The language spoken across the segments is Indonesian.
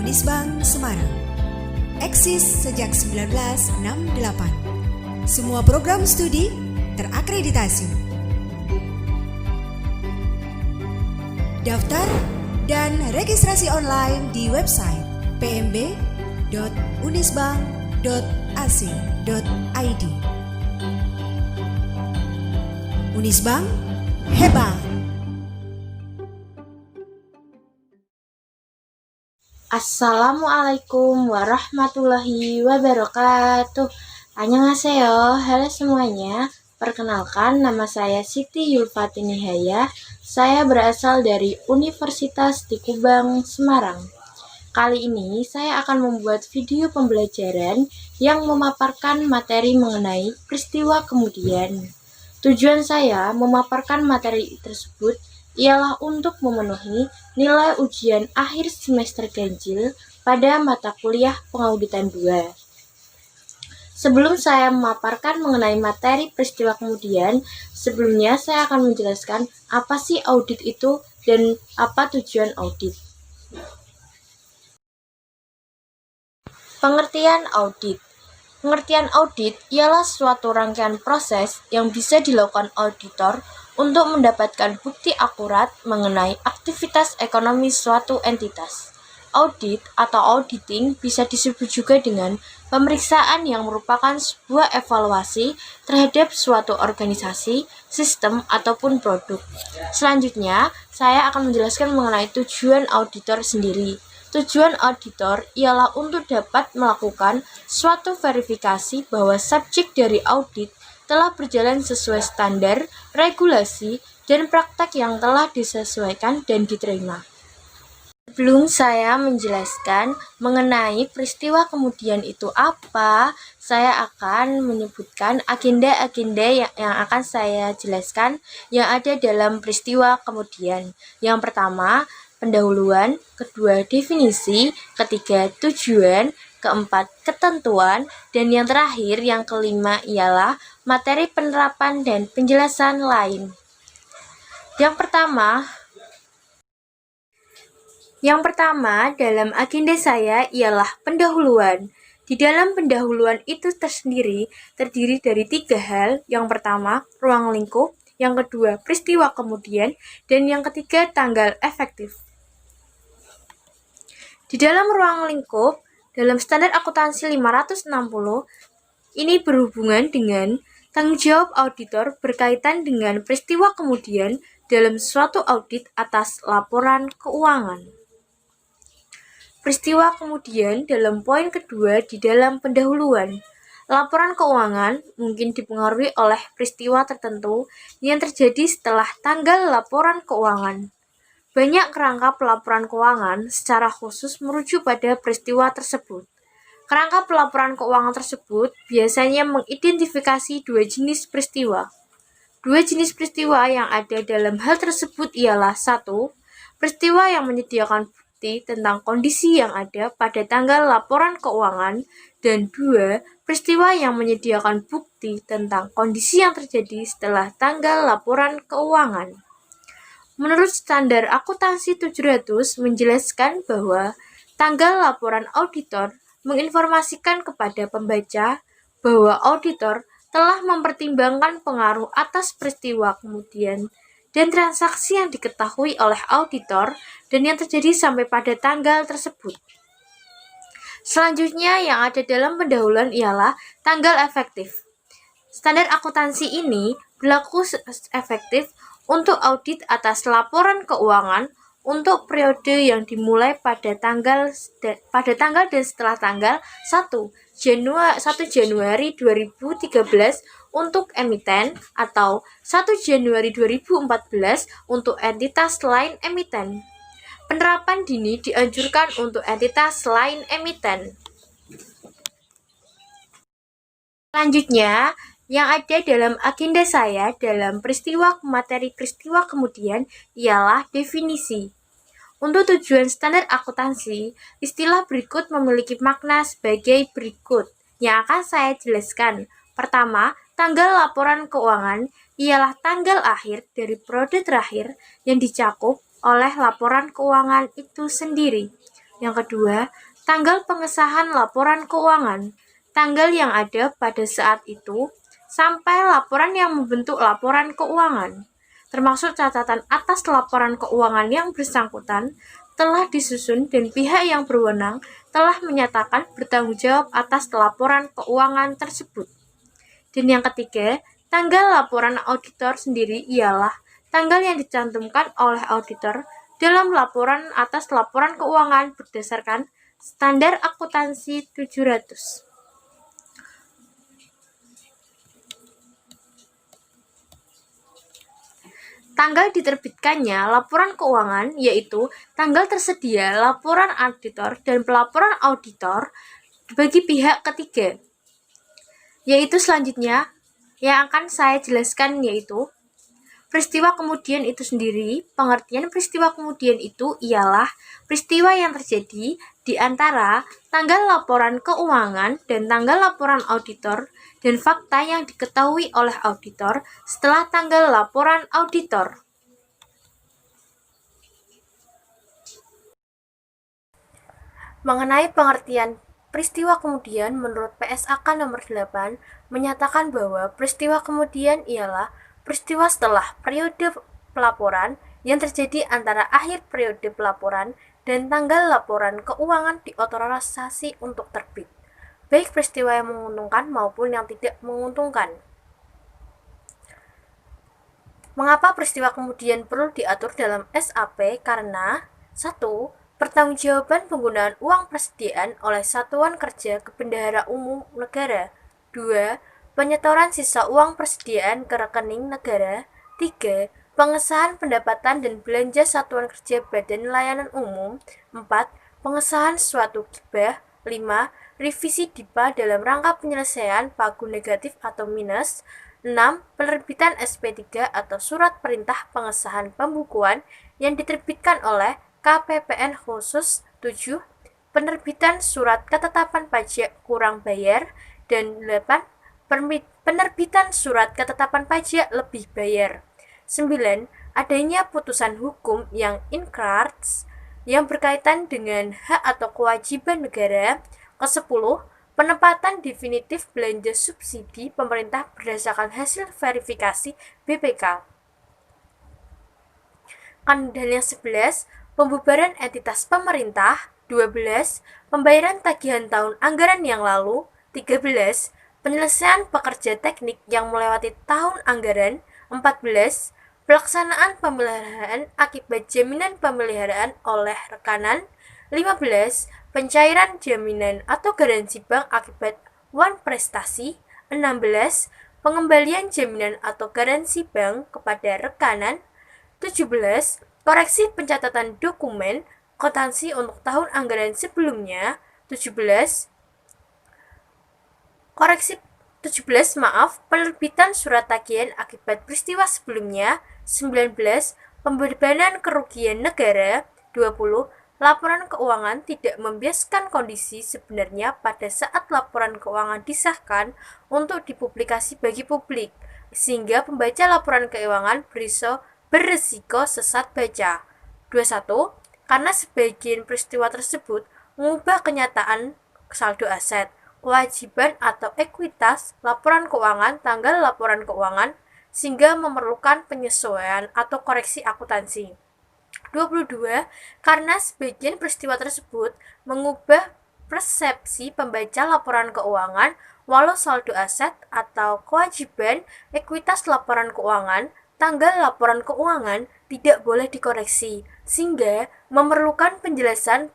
Unisbank Semarang. Eksis sejak 1968. Semua program studi terakreditasi. Daftar dan registrasi online di website pmb.unisbank.ac.id. Unisbank hebat. Assalamualaikum warahmatullahi wabarakatuh. Annyeonghaseyo, halo semuanya. Perkenalkan, nama saya Siti Yulfatini Haya. Saya berasal dari Universitas di Kubang, Semarang. Kali ini saya akan membuat video pembelajaran yang memaparkan materi mengenai peristiwa kemudian. Tujuan saya memaparkan materi tersebut ialah untuk memenuhi nilai ujian akhir semester ganjil pada mata kuliah pengauditan 2. Sebelum saya memaparkan mengenai materi peristiwa kemudian, sebelumnya saya akan menjelaskan apa sih audit itu dan apa tujuan audit. Pengertian audit. Pengertian audit ialah suatu rangkaian proses yang bisa dilakukan auditor untuk mendapatkan bukti akurat mengenai aktivitas ekonomi suatu entitas. Audit atau auditing bisa disebut juga dengan pemeriksaan yang merupakan sebuah evaluasi terhadap suatu organisasi, sistem, ataupun produk. Selanjutnya, saya akan menjelaskan mengenai tujuan auditor sendiri. Tujuan auditor ialah untuk dapat melakukan suatu verifikasi bahwa subjek dari audit telah berjalan sesuai standar, regulasi, dan praktek yang telah disesuaikan dan diterima. Sebelum saya menjelaskan mengenai peristiwa kemudian itu apa, saya akan menyebutkan agenda-agenda yang akan saya jelaskan yang ada dalam peristiwa kemudian. Yang pertama, pendahuluan, kedua definisi, ketiga tujuan, keempat ketentuan, dan yang terakhir yang kelima ialah materi penerapan dan penjelasan lain. Yang pertama dalam agenda saya ialah pendahuluan. Di dalam pendahuluan itu tersendiri terdiri dari 3 hal. Yang pertama, ruang lingkup, yang kedua, peristiwa kemudian, dan yang ketiga, tanggal efektif. Di dalam ruang lingkup, dalam standar akuntansi 560, ini berhubungan dengan tanggung jawab auditor berkaitan dengan peristiwa kemudian dalam suatu audit atas laporan keuangan. Peristiwa kemudian dalam poin kedua di dalam pendahuluan. Laporan keuangan mungkin dipengaruhi oleh peristiwa tertentu yang terjadi setelah tanggal laporan keuangan. Banyak kerangka pelaporan keuangan secara khusus merujuk pada peristiwa tersebut. Kerangka pelaporan keuangan tersebut biasanya mengidentifikasi 2 jenis peristiwa. 2 jenis peristiwa yang ada dalam hal tersebut ialah 1. Peristiwa yang menyediakan bukti tentang kondisi yang ada pada tanggal laporan keuangan, dan 2. Peristiwa yang menyediakan bukti tentang kondisi yang terjadi setelah tanggal laporan keuangan. Menurut standar akuntansi 700 menjelaskan bahwa tanggal laporan auditor menginformasikan kepada pembaca bahwa auditor telah mempertimbangkan pengaruh atas peristiwa kemudian dan transaksi yang diketahui oleh auditor dan yang terjadi sampai pada tanggal tersebut. Selanjutnya yang ada dalam pendahuluan ialah tanggal efektif. Standar akuntansi ini berlaku efektif untuk audit atas laporan keuangan untuk periode yang dimulai pada tanggal dan setelah tanggal 1 Januari 2013 untuk emiten atau 1 Januari 2014 untuk entitas lain emiten. Penerapan dini dianjurkan untuk entitas lain emiten. Selanjutnya, yang ada dalam agenda saya dalam materi peristiwa kemudian ialah definisi. Untuk tujuan standar akuntansi, istilah berikut memiliki makna sebagai berikut yang akan saya jelaskan. Pertama, tanggal laporan keuangan ialah tanggal akhir dari periode terakhir yang dicakup oleh laporan keuangan itu sendiri. Yang kedua, tanggal pengesahan laporan keuangan. Tanggal yang ada pada saat itu sampai laporan yang membentuk laporan keuangan, termasuk catatan atas laporan keuangan yang bersangkutan, telah disusun dan pihak yang berwenang telah menyatakan bertanggung jawab atas laporan keuangan tersebut. Dan yang ketiga, tanggal laporan auditor sendiri ialah tanggal yang dicantumkan oleh auditor dalam laporan atas laporan keuangan berdasarkan standar akuntansi 700. Tanggal diterbitkannya laporan keuangan yaitu tanggal tersedia laporan auditor dan pelaporan auditor bagi pihak ketiga. Yaitu selanjutnya yang akan saya jelaskan yaitu peristiwa kemudian itu sendiri. Pengertian peristiwa kemudian itu ialah peristiwa yang terjadi di antara tanggal laporan keuangan dan tanggal laporan auditor dan fakta yang diketahui oleh auditor setelah tanggal laporan auditor. Mengenai pengertian peristiwa kemudian, menurut PSAK nomor 8 menyatakan bahwa peristiwa kemudian ialah peristiwa setelah periode pelaporan yang terjadi antara akhir periode pelaporan dan tanggal laporan keuangan diotorisasi untuk terbit, baik peristiwa yang menguntungkan maupun yang tidak menguntungkan. Mengapa peristiwa kemudian perlu diatur dalam SAP? Karena 1. Pertanggungjawaban penggunaan uang persediaan oleh Satuan Kerja ke Bendahara Umum Negara. 2. Penyetoran sisa uang persediaan ke rekening negara. 3. Pengesahan pendapatan dan belanja Satuan Kerja Badan Layanan Umum. 4. Pengesahan suatu gibah. 5. Revisi DIPA dalam rangka penyelesaian pagu negatif atau minus. 6. Penerbitan SP3 atau Surat Perintah Pengesahan Pembukuan yang diterbitkan oleh KPPN khusus. 7. Penerbitan Surat Ketetapan Pajak Kurang Bayar. Dan 8. Penerbitan Surat Ketetapan Pajak Lebih Bayar. 9. Adanya putusan hukum yang inkrah yang berkaitan dengan hak atau kewajiban negara. Ke-10. Penempatan definitif belanja subsidi pemerintah berdasarkan hasil verifikasi BPK. Dan yang 11. Pembubaran entitas pemerintah. 12. Pembayaran tagihan tahun anggaran yang lalu. 13. Penyelesaian pekerja teknik yang melewati tahun anggaran. 14. Pelaksanaan pemeliharaan akibat jaminan pemeliharaan oleh rekanan. 15. Pencairan jaminan atau garansi bank akibat wan prestasi. 16. Pengembalian jaminan atau garansi bank kepada rekanan. 17. Koreksi pencatatan dokumen akuntansi untuk tahun anggaran sebelumnya. 17. Penerbitan surat tagihan akibat peristiwa sebelumnya. 19. Pembebanan kerugian negara. 20. Laporan keuangan tidak membiaskan kondisi sebenarnya pada saat laporan keuangan disahkan untuk dipublikasi bagi publik, sehingga pembaca laporan keuangan berisiko sesat baca. 21. Karena sebagian peristiwa tersebut mengubah kenyataan saldo aset, kewajiban atau ekuitas laporan keuangan, tanggal laporan keuangan, sehingga memerlukan penyesuaian atau koreksi akuntansi. 22. Karena sebagian peristiwa tersebut mengubah persepsi pembaca laporan keuangan, walau saldo aset atau kewajiban, ekuitas laporan keuangan, tanggal laporan keuangan tidak boleh dikoreksi, sehingga memerlukan penjelasan.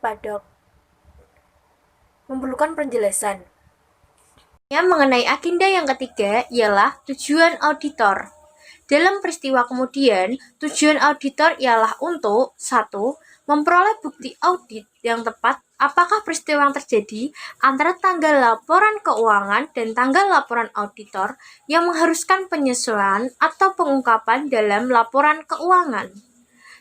Yang mengenai agenda yang ketiga ialah tujuan auditor. Dalam peristiwa kemudian, tujuan auditor ialah untuk 1. Memperoleh bukti audit yang tepat apakah peristiwa yang terjadi antara tanggal laporan keuangan dan tanggal laporan auditor yang mengharuskan penyesuaian atau pengungkapan dalam laporan keuangan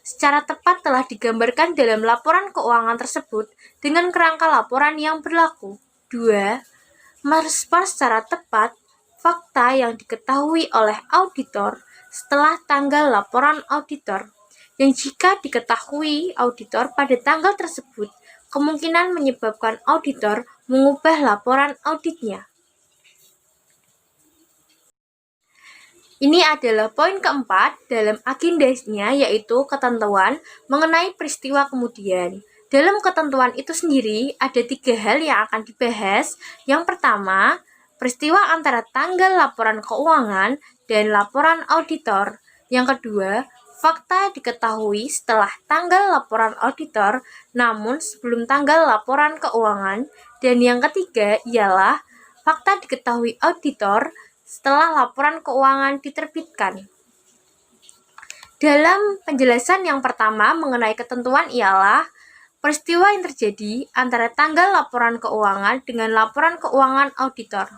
secara tepat telah digambarkan dalam laporan keuangan tersebut dengan kerangka laporan yang berlaku. 2. Merespon secara tepat fakta yang diketahui oleh auditor setelah tanggal laporan auditor, yang jika diketahui auditor pada tanggal tersebut kemungkinan menyebabkan auditor mengubah laporan auditnya. Ini adalah poin keempat dalam agendanya, yaitu ketentuan mengenai peristiwa kemudian. Dalam ketentuan itu sendiri, ada 3 hal yang akan dibahas. Yang pertama, peristiwa antara tanggal laporan keuangan dan laporan auditor. Yang kedua, fakta diketahui setelah tanggal laporan auditor, namun sebelum tanggal laporan keuangan. Dan yang ketiga ialah fakta diketahui auditor setelah laporan keuangan diterbitkan. Dalam penjelasan yang pertama mengenai ketentuan ialah peristiwa yang terjadi antara tanggal laporan keuangan dengan laporan keuangan auditor.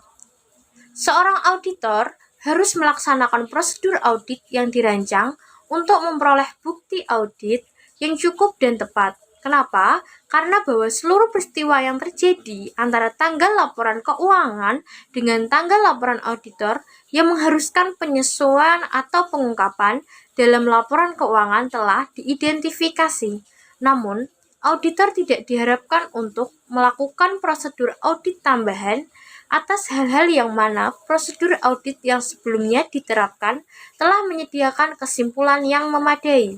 Seorang auditor harus melaksanakan prosedur audit yang dirancang untuk memperoleh bukti audit yang cukup dan tepat. Kenapa? Karena bahwa seluruh peristiwa yang terjadi antara tanggal laporan keuangan dengan tanggal laporan auditor yang mengharuskan penyesuaian atau pengungkapan dalam laporan keuangan telah diidentifikasi. Namun, auditor tidak diharapkan untuk melakukan prosedur audit tambahan atas hal-hal yang mana prosedur audit yang sebelumnya diterapkan telah menyediakan kesimpulan yang memadai.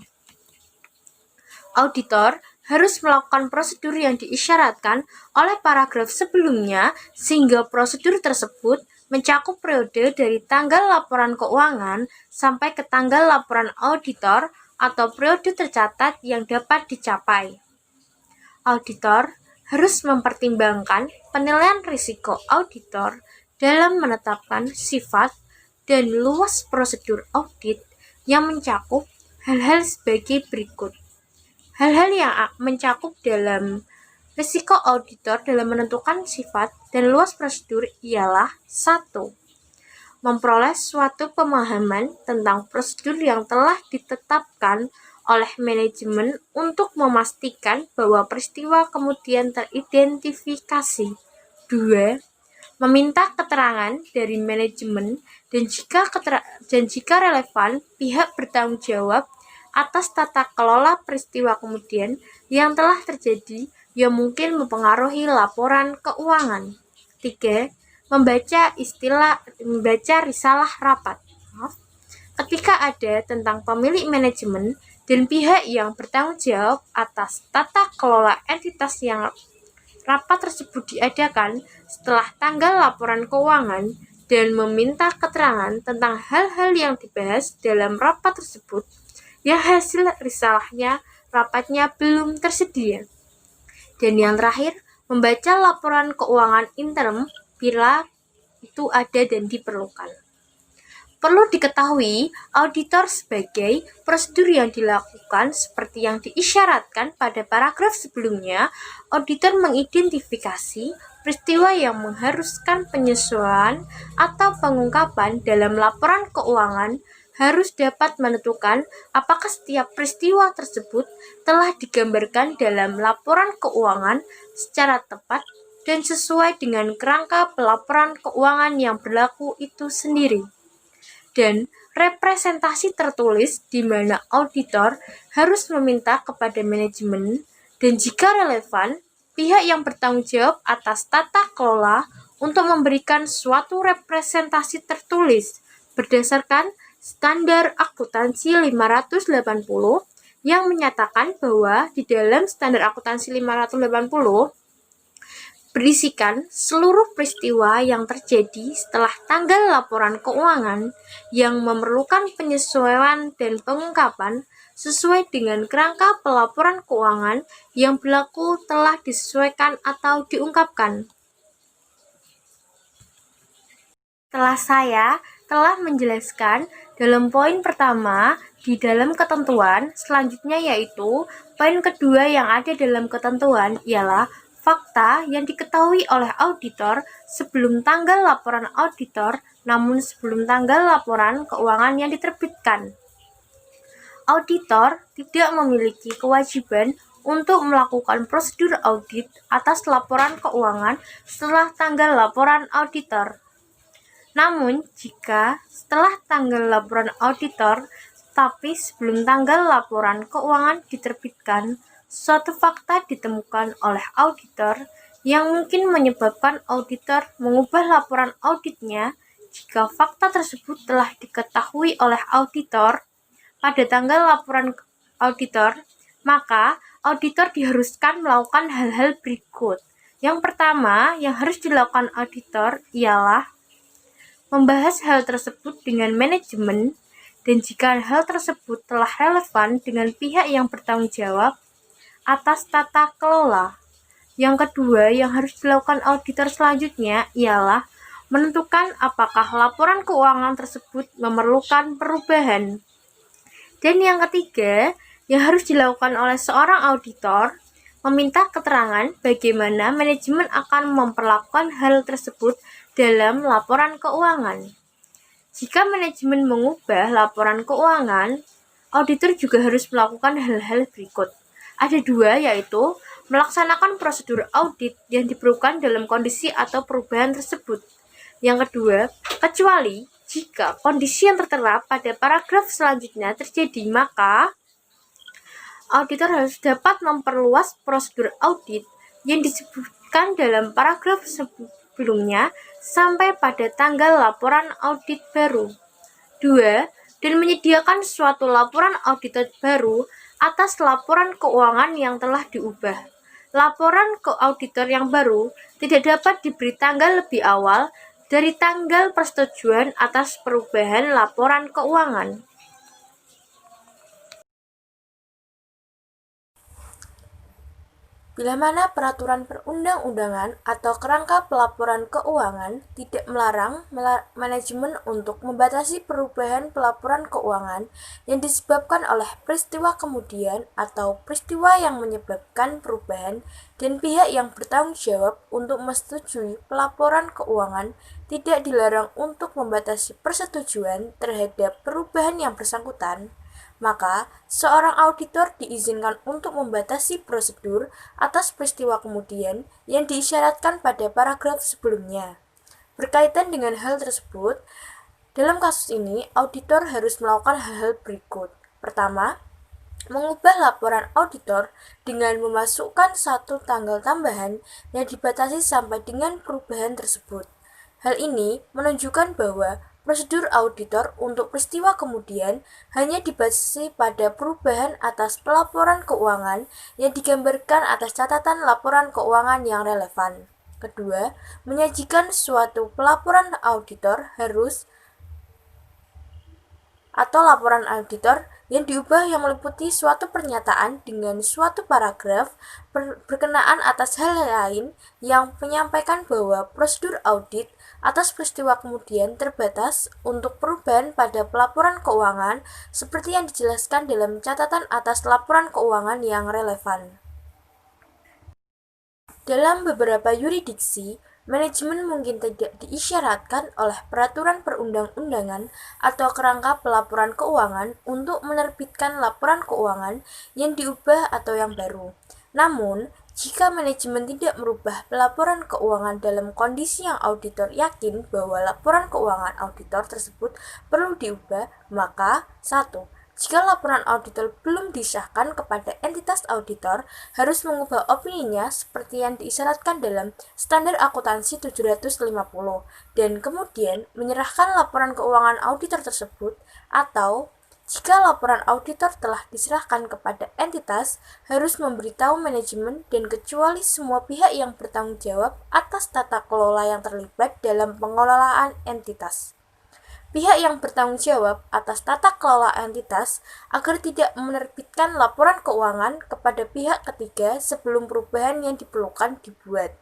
Auditor harus melakukan prosedur yang diisyaratkan oleh paragraf sebelumnya sehingga prosedur tersebut mencakup periode dari tanggal laporan keuangan sampai ke tanggal laporan auditor atau periode tercatat yang dapat dicapai. Auditor harus mempertimbangkan penilaian risiko auditor dalam menetapkan sifat dan luas prosedur audit yang mencakup hal-hal sebagai berikut. Hal-hal yang mencakup dalam risiko auditor dalam menentukan sifat dan luas prosedur ialah 1. Memperoleh suatu pemahaman tentang prosedur yang telah ditetapkan oleh manajemen untuk memastikan bahwa peristiwa kemudian teridentifikasi. 2. Meminta keterangan dari manajemen dan jika relevan, pihak bertanggung jawab atas tata kelola peristiwa kemudian yang telah terjadi yang mungkin mempengaruhi laporan keuangan. 3. Membaca risalah rapat. Ketika ada tentang pemilik manajemen dan pihak yang bertanggung jawab atas tata kelola entitas yang rapat tersebut diadakan setelah tanggal laporan keuangan dan meminta keterangan tentang hal-hal yang dibahas dalam rapat tersebut yang hasil risalahnya rapatnya belum tersedia. Dan yang terakhir, membaca laporan keuangan interim bila itu ada dan diperlukan. Perlu diketahui, auditor sebagai prosedur yang dilakukan seperti yang diisyaratkan pada paragraf sebelumnya, auditor mengidentifikasi peristiwa yang mengharuskan penyesuaian atau pengungkapan dalam laporan keuangan harus dapat menentukan apakah setiap peristiwa tersebut telah digambarkan dalam laporan keuangan secara tepat dan sesuai dengan kerangka pelaporan keuangan yang berlaku itu sendiri. Dan representasi tertulis di mana auditor harus meminta kepada manajemen dan jika relevan, pihak yang bertanggung jawab atas tata kelola untuk memberikan suatu representasi tertulis berdasarkan Standar Akuntansi 580 yang menyatakan bahwa di dalam Standar Akuntansi 580 berisikan seluruh peristiwa yang terjadi setelah tanggal laporan keuangan yang memerlukan penyesuaian dan pengungkapan sesuai dengan kerangka pelaporan keuangan yang berlaku telah disesuaikan atau diungkapkan. Setelah saya telah menjelaskan dalam poin pertama di dalam ketentuan, selanjutnya yaitu poin kedua yang ada dalam ketentuan ialah fakta yang diketahui oleh auditor sebelum tanggal laporan auditor namun sebelum tanggal laporan keuangan yang diterbitkan. Auditor tidak memiliki kewajiban untuk melakukan prosedur audit atas laporan keuangan setelah tanggal laporan auditor. Namun, jika setelah tanggal laporan auditor, tapi sebelum tanggal laporan keuangan diterbitkan, suatu fakta ditemukan oleh auditor yang mungkin menyebabkan auditor mengubah laporan auditnya jika fakta tersebut telah diketahui oleh auditor pada tanggal laporan auditor, maka auditor diharuskan melakukan hal-hal berikut. Yang pertama yang harus dilakukan auditor ialah membahas hal tersebut dengan manajemen, dan jika hal tersebut telah relevan dengan pihak yang bertanggung jawab atas tata kelola. Yang kedua yang harus dilakukan auditor selanjutnya ialah menentukan apakah laporan keuangan tersebut memerlukan perubahan. Dan yang ketiga yang harus dilakukan oleh seorang auditor meminta keterangan bagaimana manajemen akan memperlakukan hal tersebut dalam laporan keuangan. Jika manajemen mengubah laporan keuangan, auditor juga harus melakukan hal-hal berikut. Ada dua, yaitu melaksanakan prosedur audit yang diperlukan dalam kondisi atau perubahan tersebut. Yang kedua, kecuali jika kondisi yang tertera pada paragraf selanjutnya terjadi, maka auditor harus dapat memperluas prosedur audit yang disebutkan dalam paragraf sebelumnya sampai pada tanggal laporan audit baru. 2. Dan menyediakan suatu laporan audit baru atas laporan keuangan yang telah diubah. Laporan ke auditor yang baru tidak dapat diberi tanggal lebih awal dari tanggal persetujuan atas perubahan laporan keuangan. Bila mana peraturan perundang-undangan atau kerangka pelaporan keuangan tidak melarang manajemen untuk membatasi perubahan pelaporan keuangan yang disebabkan oleh peristiwa kemudian atau peristiwa yang menyebabkan perubahan, dan pihak yang bertanggung jawab untuk menyetujui pelaporan keuangan tidak dilarang untuk membatasi persetujuan terhadap perubahan yang bersangkutan, maka seorang auditor diizinkan untuk membatasi prosedur atas peristiwa kemudian yang diisyaratkan pada paragraf sebelumnya. Berkaitan dengan hal tersebut, dalam kasus ini auditor harus melakukan hal-hal berikut. Pertama, mengubah laporan auditor dengan memasukkan satu tanggal tambahan yang dibatasi sampai dengan perubahan tersebut. Hal ini menunjukkan bahwa prosedur auditor untuk peristiwa kemudian hanya dibatasi pada perubahan atas pelaporan keuangan yang digambarkan atas catatan laporan keuangan yang relevan. Kedua, menyajikan suatu pelaporan auditor laporan auditor yang diubah yang meliputi suatu pernyataan dengan suatu paragraf berkenaan atas hal lain yang menyampaikan bahwa prosedur audit atas peristiwa kemudian terbatas untuk perubahan pada pelaporan keuangan seperti yang dijelaskan dalam catatan atas laporan keuangan yang relevan. Dalam beberapa yurisdiksi, manajemen mungkin tidak diisyaratkan oleh peraturan perundang-undangan atau kerangka pelaporan keuangan untuk menerbitkan laporan keuangan yang diubah atau yang baru. Namun, jika manajemen tidak merubah pelaporan keuangan dalam kondisi yang auditor yakin bahwa laporan keuangan auditor tersebut perlu diubah, maka 1. Jika laporan auditor belum disahkan kepada entitas auditor, harus mengubah opininya seperti yang diisyaratkan dalam Standar Akuntansi 750 dan kemudian menyerahkan laporan keuangan auditor tersebut, atau jika laporan auditor telah diserahkan kepada entitas, harus memberitahu manajemen dan kecuali semua pihak yang bertanggung jawab atas tata kelola yang terlibat dalam pengelolaan entitas. Pihak yang bertanggung jawab atas tata kelola entitas agar tidak menerbitkan laporan keuangan kepada pihak ketiga sebelum perubahan yang diperlukan dibuat.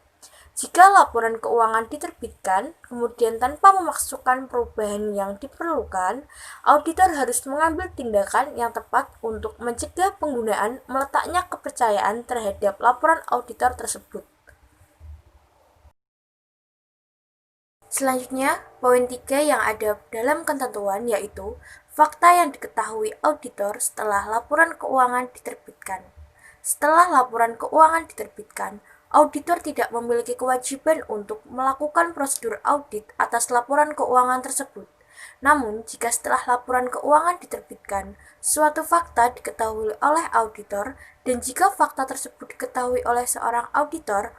Jika laporan keuangan diterbitkan, kemudian tanpa memasukkan perubahan yang diperlukan, auditor harus mengambil tindakan yang tepat untuk mencegah penggunaan meletaknya kepercayaan terhadap laporan auditor tersebut. Selanjutnya, poin 3 yang ada dalam ketentuan yaitu fakta yang diketahui auditor setelah laporan keuangan diterbitkan. Setelah laporan keuangan diterbitkan, auditor tidak memiliki kewajiban untuk melakukan prosedur audit atas laporan keuangan tersebut. Namun, jika setelah laporan keuangan diterbitkan, suatu fakta diketahui oleh auditor, dan jika fakta tersebut diketahui oleh seorang auditor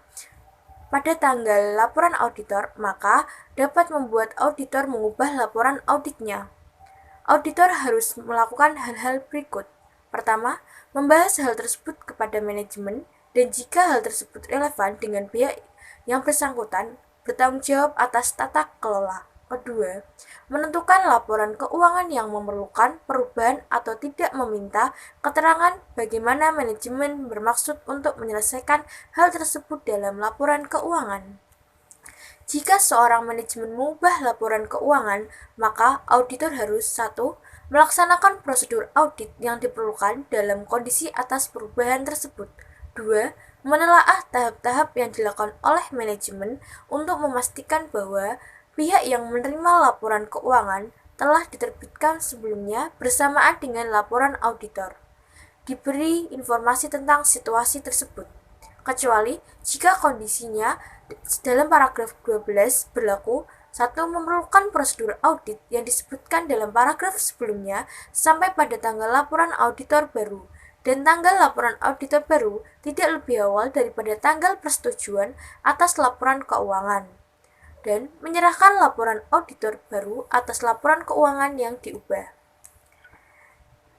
pada tanggal laporan auditor, maka dapat membuat auditor mengubah laporan auditnya. Auditor harus melakukan hal-hal berikut. Pertama, membahas hal tersebut kepada manajemen, dan jika hal tersebut relevan dengan pihak yang bersangkutan, bertanggung jawab atas tata kelola. Kedua, menentukan laporan keuangan yang memerlukan perubahan atau tidak meminta keterangan bagaimana manajemen bermaksud untuk menyelesaikan hal tersebut dalam laporan keuangan. Jika seorang manajemen mengubah laporan keuangan, maka auditor harus 1. Melaksanakan prosedur audit yang diperlukan dalam kondisi atas perubahan tersebut. 2. Menelaah tahap-tahap yang dilakukan oleh manajemen untuk memastikan bahwa pihak yang menerima laporan keuangan telah diterbitkan sebelumnya bersamaan dengan laporan auditor. Diberi informasi tentang situasi tersebut, kecuali jika kondisinya dalam paragraf 12 berlaku. 1. Memerlukan prosedur audit yang disebutkan dalam paragraf sebelumnya sampai pada tanggal laporan auditor baru, dan tanggal laporan auditor baru tidak lebih awal daripada tanggal persetujuan atas laporan keuangan, dan menyerahkan laporan auditor baru atas laporan keuangan yang diubah.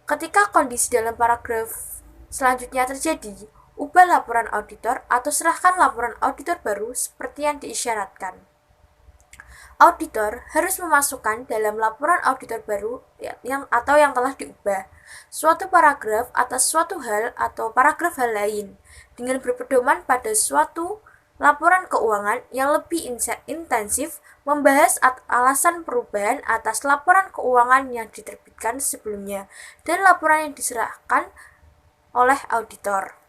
Ketika kondisi dalam paragraf selanjutnya terjadi, ubah laporan auditor atau serahkan laporan auditor baru seperti yang diisyaratkan. Auditor harus memasukkan dalam laporan auditor baru yang telah diubah suatu paragraf atas suatu hal atau paragraf hal lain dengan berpedoman pada suatu laporan keuangan yang lebih intensif membahas alasan perubahan atas laporan keuangan yang diterbitkan sebelumnya dan laporan yang diserahkan oleh auditor.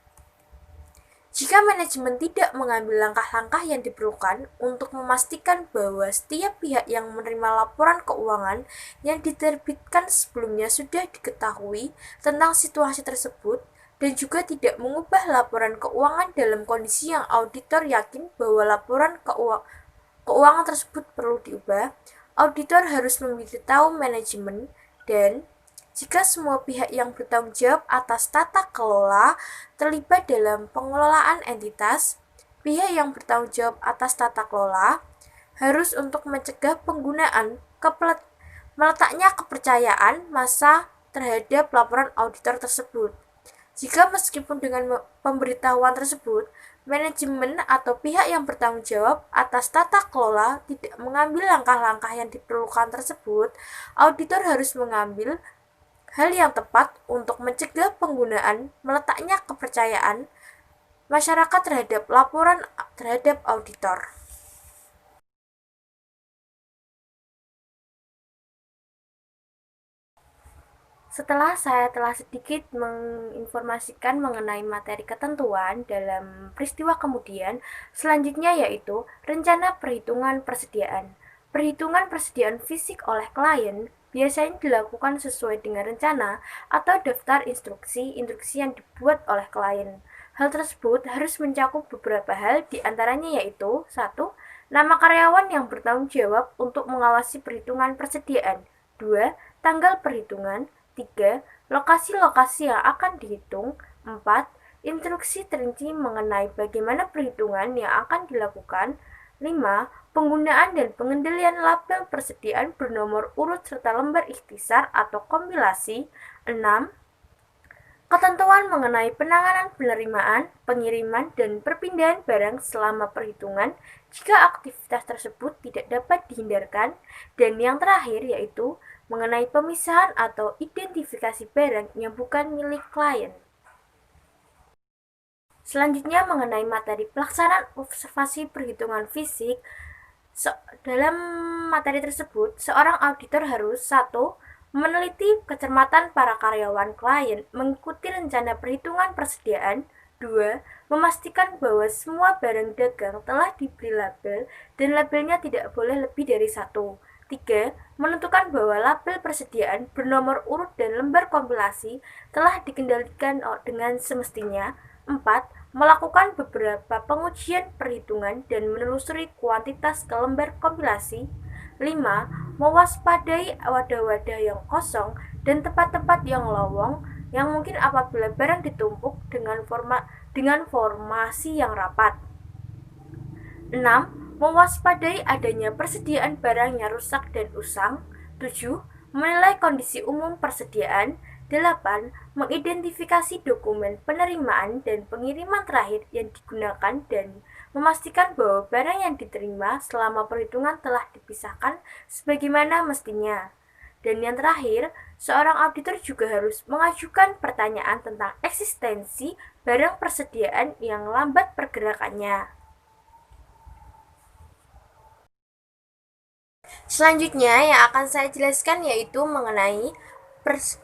Jika manajemen tidak mengambil langkah-langkah yang diperlukan untuk memastikan bahwa setiap pihak yang menerima laporan keuangan yang diterbitkan sebelumnya sudah diketahui tentang situasi tersebut, dan juga tidak mengubah laporan keuangan dalam kondisi yang auditor yakin bahwa laporan keuangan tersebut perlu diubah, auditor harus memberitahu manajemen, dan jika semua pihak yang bertanggung jawab atas tata kelola terlibat dalam pengelolaan entitas, pihak yang bertanggung jawab atas tata kelola harus untuk mencegah penggunaan meletaknya kepercayaan massa terhadap laporan auditor tersebut. Jika meskipun dengan pemberitahuan tersebut, manajemen atau pihak yang bertanggung jawab atas tata kelola tidak mengambil langkah-langkah yang diperlukan tersebut, auditor harus mengambil hal yang tepat untuk mencegah penggunaan meletaknya kepercayaan masyarakat terhadap laporan terhadap auditor. Setelah saya telah sedikit menginformasikan mengenai materi ketentuan dalam peristiwa kemudian, selanjutnya yaitu rencana perhitungan persediaan. Perhitungan persediaan fisik oleh klien biasanya dilakukan sesuai dengan rencana atau daftar instruksi yang dibuat oleh klien. Hal tersebut harus mencakup beberapa hal, diantaranya yaitu 1. Nama karyawan yang bertanggung jawab untuk mengawasi perhitungan persediaan. 2. Tanggal perhitungan. 3. Lokasi-lokasi yang akan dihitung. 4. Instruksi terinci mengenai bagaimana perhitungan yang akan dilakukan. 5. Penggunaan dan pengendalian label persediaan bernomor urut serta lembar ikhtisar atau kompilasi. 6. Ketentuan mengenai penanganan penerimaan, pengiriman, dan perpindahan barang selama perhitungan jika aktivitas tersebut tidak dapat dihindarkan. Dan yang terakhir yaitu mengenai pemisahan atau identifikasi barang yang bukan milik klien. Selanjutnya mengenai materi pelaksanaan observasi perhitungan fisik. Dalam materi tersebut, seorang auditor harus 1. Meneliti kecermatan para karyawan klien mengikuti rencana perhitungan persediaan. 2. Memastikan bahwa semua barang dagang telah diberi label dan labelnya tidak boleh lebih dari 1. 3. Menentukan bahwa label persediaan bernomor urut dan lembar kompilasi telah dikendalikan dengan semestinya. 4. Melakukan beberapa pengujian perhitungan dan menelusuri kuantitas ke lembar kompilasi. 5. mewaspadai wadah-wadah yang kosong dan tempat-tempat yang lowong yang mungkin apabila barang ditumpuk dengan formasi yang rapat. 6. Mewaspadai adanya persediaan barang yang rusak dan usang. 7. Menilai kondisi umum persediaan. 8. Mengidentifikasi dokumen penerimaan dan pengiriman terakhir yang digunakan dan memastikan bahwa barang yang diterima selama perhitungan telah dipisahkan sebagaimana mestinya. Dan yang terakhir, seorang auditor juga harus mengajukan pertanyaan tentang eksistensi barang persediaan yang lambat pergerakannya. Selanjutnya yang akan saya jelaskan yaitu mengenai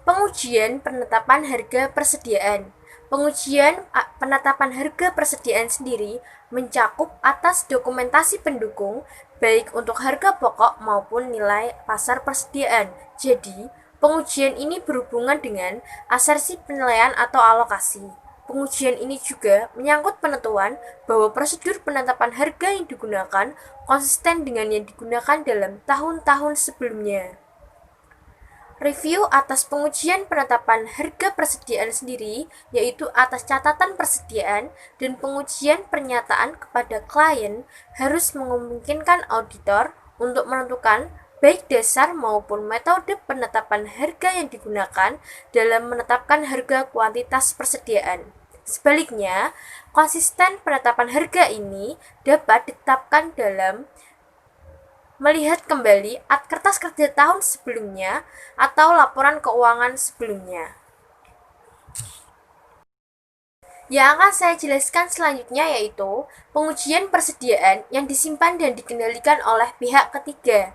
pengujian penetapan harga persediaan. Pengujian penetapan harga persediaan sendiri mencakup atas dokumentasi pendukung baik untuk harga pokok maupun nilai pasar persediaan. Jadi, pengujian ini berhubungan dengan asersi penilaian atau alokasi. Pengujian ini juga menyangkut penentuan bahwa prosedur penetapan harga yang digunakan konsisten dengan yang digunakan dalam tahun-tahun sebelumnya. Review atas pengujian penetapan harga persediaan sendiri, yaitu atas catatan persediaan dan pengujian pernyataan kepada klien, harus memungkinkan auditor untuk menentukan baik dasar maupun metode penetapan harga yang digunakan dalam menetapkan harga kuantitas persediaan. Sebaliknya, konsisten penetapan harga ini dapat ditetapkan dalam melihat kembali kertas kerja tahun sebelumnya atau laporan keuangan sebelumnya. Yang akan saya jelaskan selanjutnya yaitu pengujian persediaan yang disimpan dan dikendalikan oleh pihak ketiga.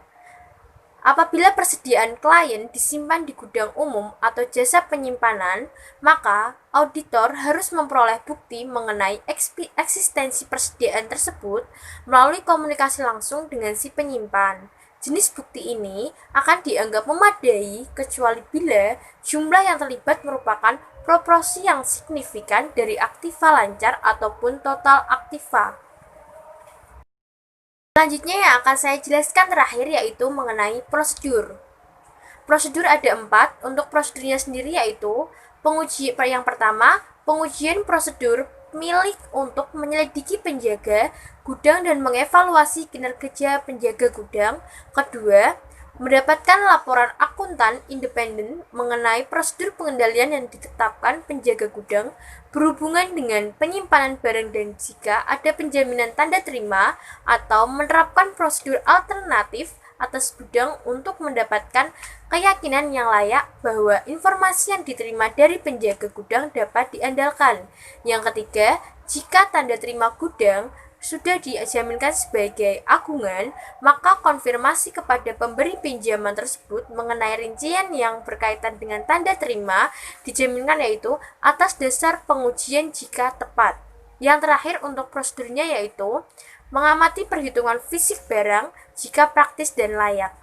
Apabila persediaan klien disimpan di gudang umum atau jasa penyimpanan, maka auditor harus memperoleh bukti mengenai eksistensi persediaan tersebut melalui komunikasi langsung dengan si penyimpan. Jenis bukti ini akan dianggap memadai kecuali bila jumlah yang terlibat merupakan proporsi yang signifikan dari aktiva lancar ataupun total aktiva. Selanjutnya yang akan saya jelaskan terakhir yaitu mengenai prosedur. Prosedur ada 4, untuk prosedurnya sendiri yaitu yang pertama, pengujian prosedur milik untuk menyelidiki penjaga gudang dan mengevaluasi kinerja penjaga gudang. Kedua, mendapatkan laporan akuntan independen mengenai prosedur pengendalian yang ditetapkan penjaga gudang berhubungan dengan penyimpanan barang dan jika ada penjaminan tanda terima atau menerapkan prosedur alternatif atas gudang untuk mendapatkan keyakinan yang layak bahwa informasi yang diterima dari penjaga gudang dapat diandalkan. Yang ketiga, jika tanda terima gudang sudah dijaminkan sebagai agungan, maka konfirmasi kepada pemberi pinjaman tersebut mengenai rincian yang berkaitan dengan tanda terima dijaminkan yaitu atas dasar pengujian jika tepat. Yang terakhir untuk prosedurnya yaitu mengamati perhitungan fisik barang jika praktis dan layak.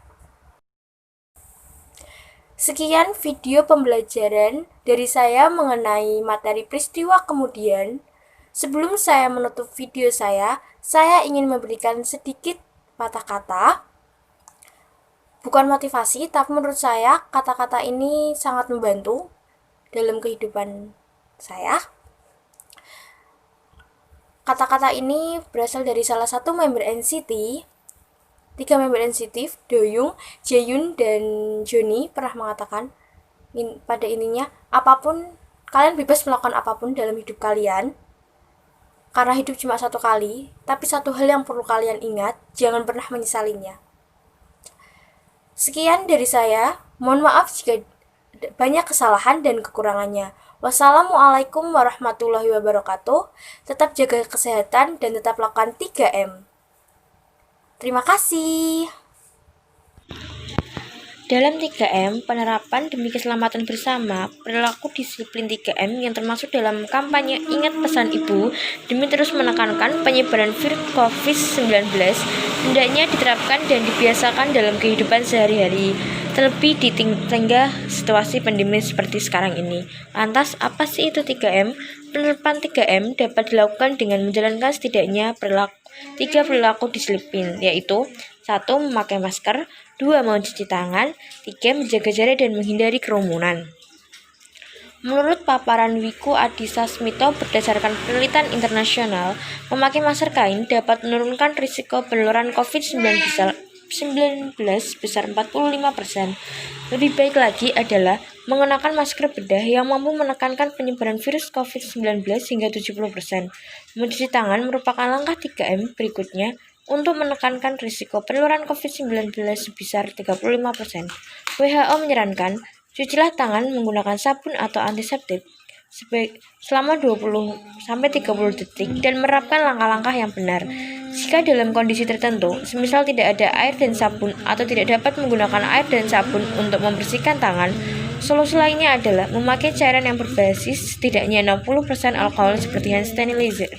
Sekian video pembelajaran dari saya mengenai materi peristiwa kemudian. Sebelum saya menutup video saya ingin memberikan sedikit patah kata. Bukan motivasi, tapi menurut saya kata-kata ini sangat membantu dalam kehidupan saya. Kata-kata ini berasal dari salah satu member NCT. 3 member NCT, Doyoung, Jaehyun, dan Johnny pernah mengatakan pada ininya, kalian bebas melakukan apapun dalam hidup kalian. Karena hidup cuma satu kali, tapi satu hal yang perlu kalian ingat, jangan pernah menyesalinya. Sekian dari saya, mohon maaf jika banyak kesalahan dan kekurangannya. Wassalamualaikum warahmatullahi wabarakatuh. Tetap jaga kesehatan dan tetap lakukan 3M. Terima kasih. Dalam 3M, penerapan demi keselamatan bersama, perilaku disiplin 3M yang termasuk dalam kampanye Ingat Pesan Ibu demi terus menekankan penyebaran virus COVID-19 hendaknya diterapkan dan dibiasakan dalam kehidupan sehari-hari, terlebih di tengah situasi pandemi seperti sekarang ini. Lantas, apa sih itu 3M? Penerapan 3M dapat dilakukan dengan menjalankan setidaknya 3 perilaku disiplin, yaitu 1. Memakai masker. 2. Mencuci tangan. 3. Menjaga jarak dan menghindari kerumunan. Menurut paparan Wiku Adhisa Smito berdasarkan penelitian internasional, memakai masker kain dapat menurunkan risiko penularan COVID-19 sebesar 45%. Lebih baik lagi adalah mengenakan masker bedah yang mampu menekankan penyebaran virus COVID-19 hingga 70%. Mencuci tangan merupakan langkah 3M berikutnya untuk menekankan risiko penularan COVID-19 sebesar 35%. WHO menyarankan cucilah tangan menggunakan sabun atau antiseptik selama 20-30 detik dan menerapkan langkah-langkah yang benar. Jika dalam kondisi tertentu, semisal tidak ada air dan sabun atau tidak dapat menggunakan air dan sabun untuk membersihkan tangan, solusi lainnya adalah memakai cairan yang berbasis setidaknya 60% alkohol seperti hand sanitizer.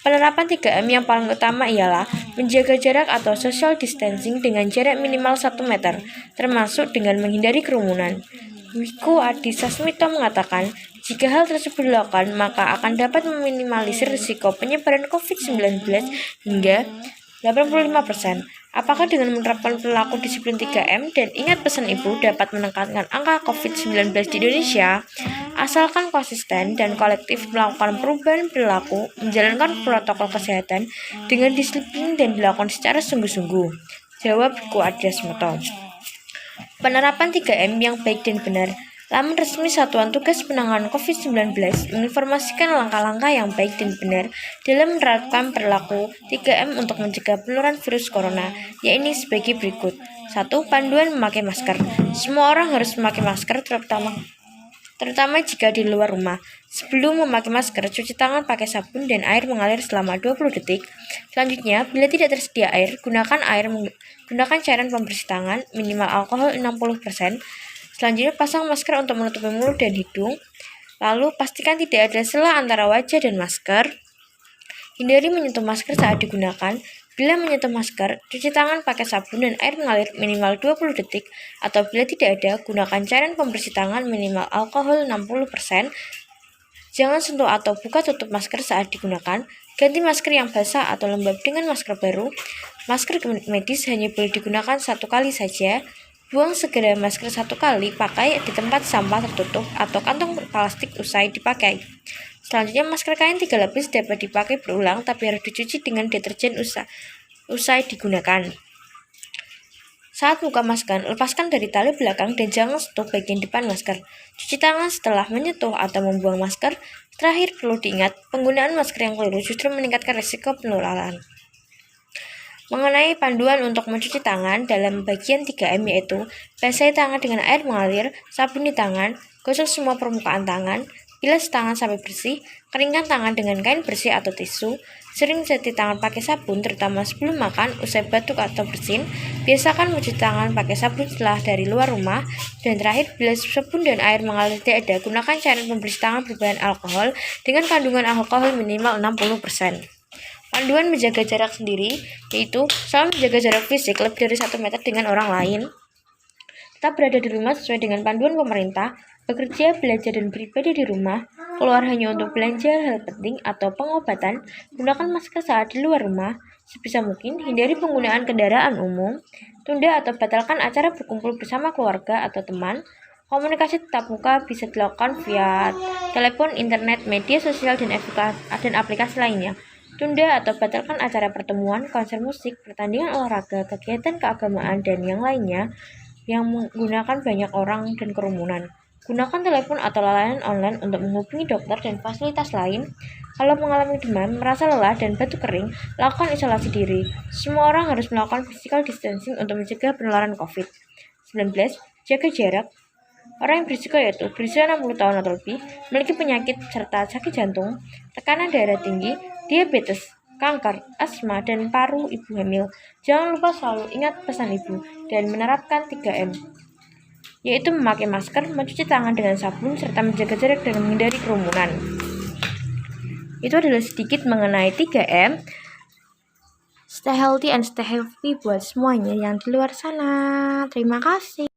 Penerapan 3M yang paling utama ialah menjaga jarak atau social distancing dengan jarak minimal 1 meter, termasuk dengan menghindari kerumunan. Wiku Adhisa Smito mengatakan, jika hal tersebut dilakukan, maka akan dapat meminimalisir risiko penyebaran COVID-19 hingga 85%. Apakah dengan menerapkan perilaku disiplin 3M dan ingat pesan ibu dapat menekankan angka COVID-19 di Indonesia? Asalkan konsisten dan kolektif melakukan perubahan perilaku, menjalankan protokol kesehatan dengan disiplin dan dilakukan secara sungguh-sungguh. Jawab Wiku Adhisa Smito. Penerapan 3M yang baik dan benar. Laman resmi Satuan Tugas Penanganan COVID-19 menginformasikan langkah-langkah yang baik dan benar dalam menerapkan perilaku 3M untuk mencegah penularan virus corona, yaitu sebagai berikut. 1. Panduan memakai masker. Semua orang harus memakai masker terutama jika di luar rumah. Sebelum memakai masker, cuci tangan pakai sabun dan air mengalir selama 20 detik. Selanjutnya, bila tidak tersedia air, gunakan cairan pembersih tangan minimal alkohol 60%. Selanjutnya, pasang masker untuk menutupi mulut dan hidung. Lalu, pastikan tidak ada sela antara wajah dan masker. Hindari menyentuh masker saat digunakan. Bila menyentuh masker, cuci tangan pakai sabun dan air mengalir minimal 20 detik. Atau bila tidak ada, gunakan cairan pembersih tangan minimal alkohol 60%. Jangan sentuh atau buka tutup masker saat digunakan. Ganti masker yang basah atau lembab dengan masker baru. Masker medis hanya boleh digunakan 1 kali saja. Buang segera masker 1 kali pakai di tempat sampah tertutup atau kantong plastik usai dipakai. Selanjutnya, masker kain 3 lapis dapat dipakai berulang tapi harus dicuci dengan deterjen usai digunakan. Saat buka masker, lepaskan dari tali belakang dan jangan sentuh bagian depan masker. Cuci tangan setelah menyentuh atau membuang masker. Terakhir, perlu diingat, penggunaan masker yang keliru justru meningkatkan risiko penularan. Mengenai panduan untuk mencuci tangan dalam bagian 3M yaitu basahi tangan dengan air mengalir, sabuni tangan, gosok semua permukaan tangan, bilas tangan sampai bersih, keringkan tangan dengan kain bersih atau tisu, sering cuci tangan pakai sabun terutama sebelum makan, usai batuk atau bersin, biasakan mencuci tangan pakai sabun setelah dari luar rumah, dan terakhir bila sabun dan air mengalir tidak ada, gunakan cairan pembersih tangan berbahan alkohol dengan kandungan alkohol minimal 60%. Panduan menjaga jarak sendiri, yaitu selalu menjaga jarak fisik lebih dari 1 meter dengan orang lain. Tetap berada di rumah sesuai dengan panduan pemerintah, bekerja, belajar, dan beribadah di rumah, keluar hanya untuk belanja hal penting atau pengobatan, gunakan masker saat di luar rumah, sebisa mungkin hindari penggunaan kendaraan umum, tunda atau batalkan acara berkumpul bersama keluarga atau teman. Komunikasi tatap muka bisa dilakukan via telepon, internet, media sosial, dan aplikasi lainnya. Tunda atau batalkan acara pertemuan, konser musik, pertandingan olahraga, kegiatan keagamaan, dan yang lainnya yang menggunakan banyak orang dan kerumunan. Gunakan telepon atau layanan online untuk menghubungi dokter dan fasilitas lain. Kalau mengalami demam, merasa lelah, dan batuk kering, lakukan isolasi diri. Semua orang harus melakukan physical distancing untuk mencegah penularan COVID-19. Jaga jarak. Orang yang berisiko yaitu berusia 60 tahun atau lebih, memiliki penyakit serta sakit jantung, tekanan darah tinggi, diabetes, kanker, asma, dan paru ibu hamil. Jangan lupa selalu ingat pesan ibu dan menerapkan 3M, yaitu memakai masker, mencuci tangan dengan sabun, serta menjaga jarak dan menghindari kerumunan. Itu adalah sedikit mengenai 3M. Stay healthy and stay happy buat semuanya yang di luar sana. Terima kasih.